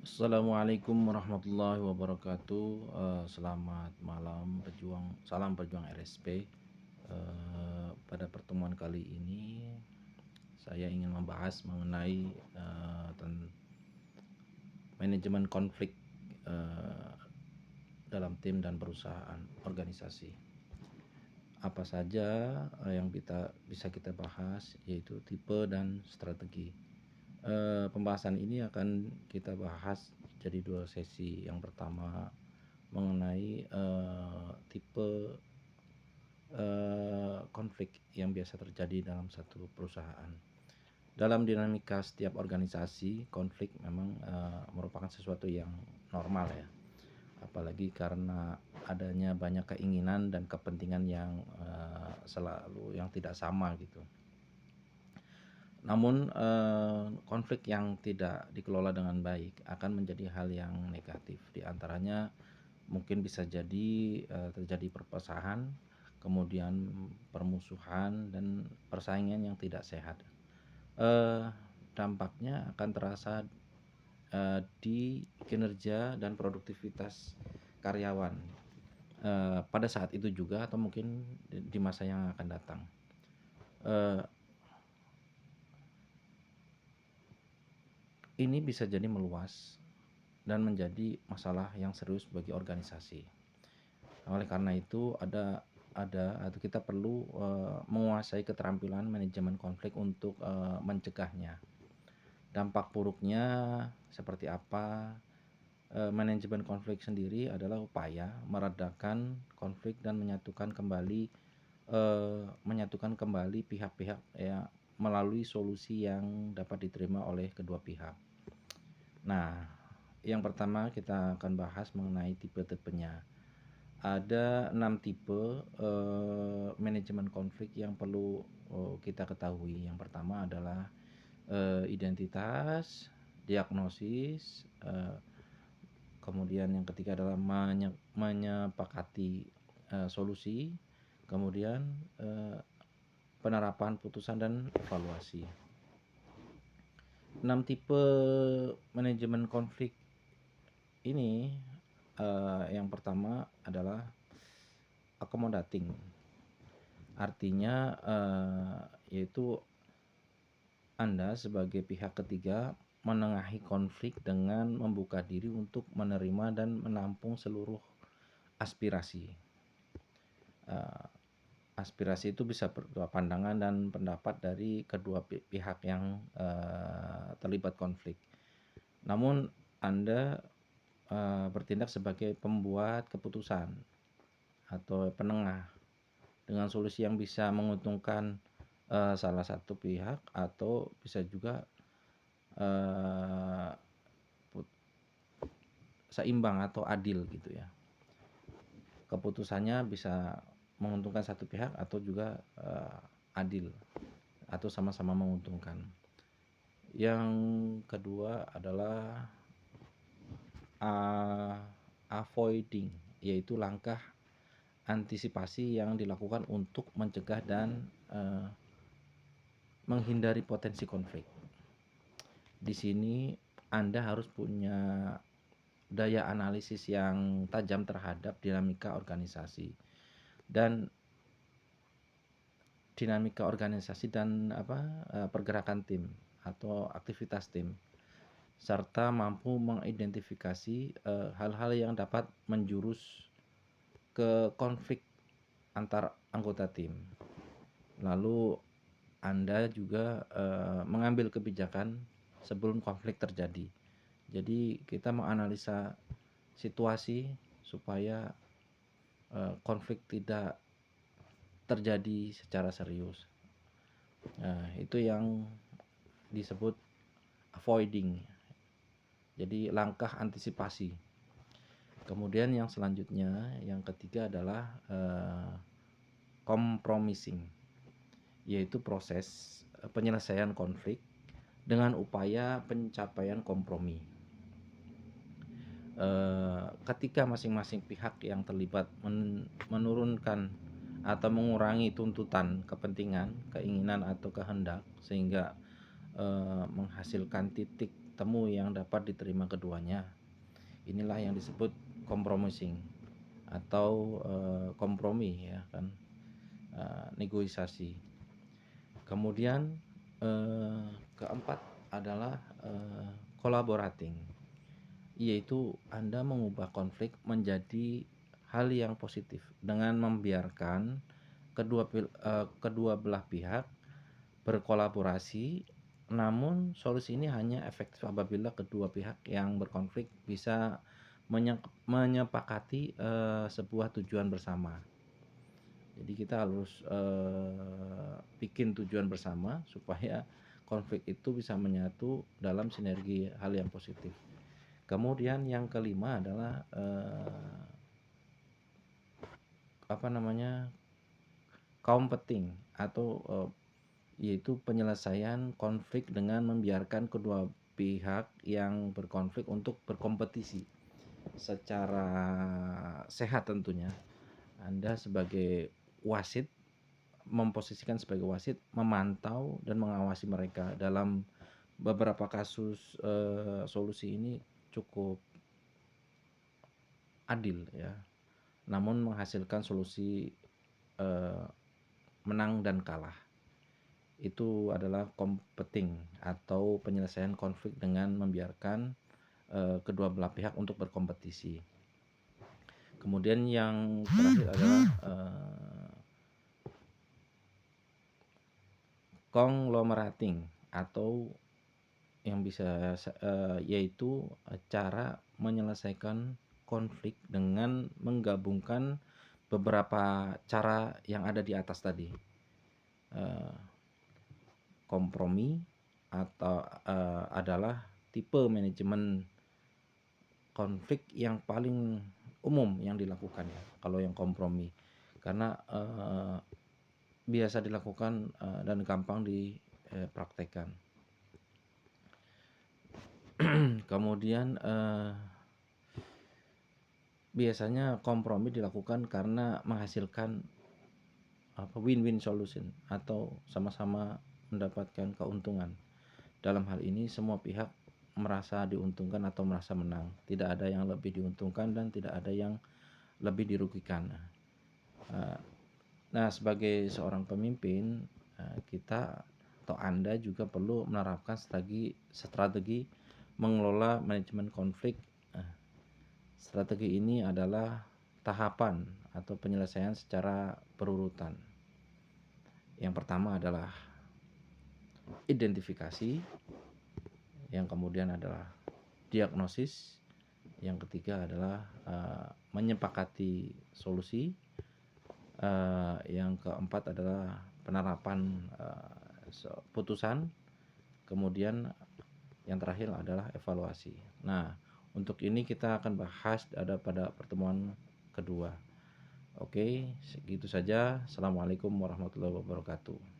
Assalamualaikum warahmatullahi wabarakatuh. Selamat malam salam pejuang RSP. Pada pertemuan kali ini saya ingin membahas mengenai manajemen konflik eh, dalam tim dan perusahaan organisasi. Apa saja yang bisa kita bahas, yaitu tipe dan strategi. Pembahasan ini akan kita bahas jadi dua sesi. Yang pertama mengenai tipe konflik yang biasa terjadi dalam satu perusahaan. Dalam dinamika setiap organisasi, konflik memang merupakan sesuatu yang normal ya, apalagi karena adanya banyak keinginan dan kepentingan yang selalu yang tidak sama gitu. Namun konflik yang tidak dikelola dengan baik akan menjadi hal yang negatif. Di antaranya mungkin bisa jadi terjadi perpecahan, kemudian permusuhan dan persaingan yang tidak sehat. Dampaknya akan terasa di kinerja dan produktivitas karyawan pada saat itu juga, atau mungkin di masa yang akan datang. Ini bisa jadi meluas dan menjadi masalah yang serius bagi organisasi. Oleh karena itu atau kita perlu menguasai keterampilan manajemen konflik untuk mencegahnya. Dampak buruknya seperti apa? Manajemen konflik sendiri adalah upaya meredakan konflik dan menyatukan kembali pihak-pihak ya, melalui solusi yang dapat diterima oleh kedua pihak. Nah, yang pertama kita akan bahas mengenai tipe-tipenya. Ada 6 tipe manajemen konflik yang perlu kita ketahui. Yang pertama adalah identitas, diagnosis, kemudian yang ketiga adalah menyepakati solusi, kemudian penerapan putusan dan evaluasi. 6 tipe manajemen konflik ini, yang pertama adalah accommodating. Artinya yaitu Anda sebagai pihak ketiga menengahi konflik dengan membuka diri untuk menerima dan menampung seluruh aspirasi. Aspirasi itu bisa berupa pandangan dan pendapat dari kedua pihak yang terlibat konflik. Namun Anda bertindak sebagai pembuat keputusan atau penengah dengan solusi yang bisa menguntungkan salah satu pihak atau bisa juga seimbang atau adil gitu ya. Keputusannya bisa menguntungkan satu pihak atau juga adil atau sama-sama menguntungkan. Yang kedua adalah avoiding, yaitu langkah antisipasi yang dilakukan untuk mencegah dan menghindari potensi konflik. Di sini Anda harus punya daya analisis yang tajam terhadap dinamika organisasi dan pergerakan tim atau aktivitas tim, serta mampu mengidentifikasi hal-hal yang dapat menjurus ke konflik antar anggota tim. Lalu Anda juga mengambil kebijakan sebelum konflik terjadi. Jadi kita menganalisa situasi supaya konflik tidak terjadi secara serius. Nah, itu yang disebut avoiding. Jadi langkah antisipasi. Kemudian yang selanjutnya, yang ketiga adalah compromising, yaitu proses penyelesaian konflik dengan upaya pencapaian kompromi. Ketika masing-masing pihak yang terlibat menurunkan atau mengurangi tuntutan, kepentingan, keinginan atau kehendak sehingga menghasilkan titik temu yang dapat diterima keduanya. Inilah yang disebut compromising atau kompromi, ya kan, negosiasi. Kemudian keempat adalah collaborating, yaitu Anda mengubah konflik menjadi hal yang positif dengan membiarkan kedua belah pihak berkolaborasi. Namun solusi ini hanya efektif apabila kedua pihak yang berkonflik bisa menyepakati sebuah tujuan bersama. Jadi kita harus bikin tujuan bersama supaya konflik itu bisa menyatu dalam sinergi hal yang positif. Kemudian yang kelima adalah competing atau yaitu penyelesaian konflik dengan membiarkan kedua pihak yang berkonflik untuk berkompetisi secara sehat tentunya. Anda sebagai wasit, memposisikan sebagai wasit, memantau dan mengawasi mereka. Dalam beberapa kasus solusi ini cukup adil, ya, namun menghasilkan solusi menang dan kalah. Itu adalah competing atau penyelesaian konflik dengan membiarkan kedua belah pihak untuk berkompetisi. Kemudian yang terakhir adalah conglomerating atau yang bisa yaitu cara menyelesaikan konflik dengan menggabungkan beberapa cara yang ada di atas tadi. Kompromi atau adalah tipe manajemen konflik yang paling umum yang dilakukan, ya, kalau yang kompromi, karena biasa dilakukan dan gampang dipraktekkan. Kemudian biasanya kompromi dilakukan karena menghasilkan win-win solution atau sama-sama mendapatkan keuntungan. Dalam hal ini semua pihak merasa diuntungkan atau merasa menang. Tidak ada yang lebih diuntungkan dan tidak ada yang lebih dirugikan. Nah, sebagai seorang pemimpin, kita atau Anda juga perlu menerapkan strategi mengelola manajemen konflik. Strategi ini adalah tahapan atau penyelesaian secara berurutan. Yang pertama adalah identifikasi, yang kemudian adalah diagnosis, yang ketiga adalah menyepakati solusi, yang keempat adalah penerapan putusan, kemudian yang terakhir adalah evaluasi. Nah, untuk ini kita akan bahas pada pertemuan kedua. Oke, segitu saja. Assalamualaikum warahmatullahi wabarakatuh.